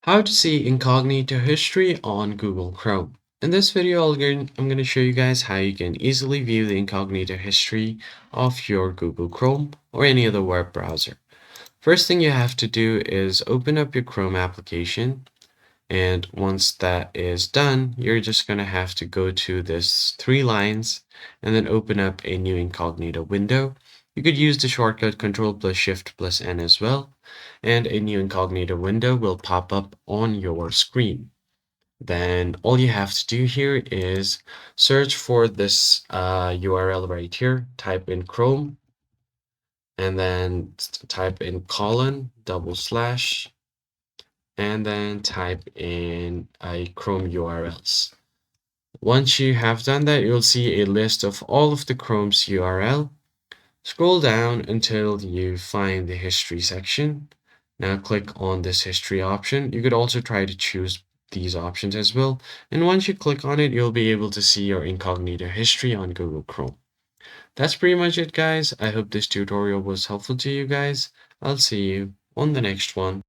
How to see incognito history on Google Chrome. In this video, I'm going to show you guys how you can easily view the incognito history of your Google Chrome or any other web browser. First thing you have to do is open up your Chrome application. And once that is done, you're just going to have to go to this three lines and then open up a new incognito window. You could use the shortcut Control plus Shift plus N as well, and a new incognito window will pop up on your screen. Then all you have to do here is search for this URL right here, type in Chrome, and then type in colon, double slash, and then type in a Chrome URLs. Once you have done that, you'll see a list of all of the Chrome's URL. Scroll down until you find the history section. Now click on this history option. You could also try to choose these options as well. And once you click on it, you'll be able to see your incognito history on Google Chrome. That's pretty much it, guys. I hope this tutorial was helpful to you guys. I'll see you on the next one.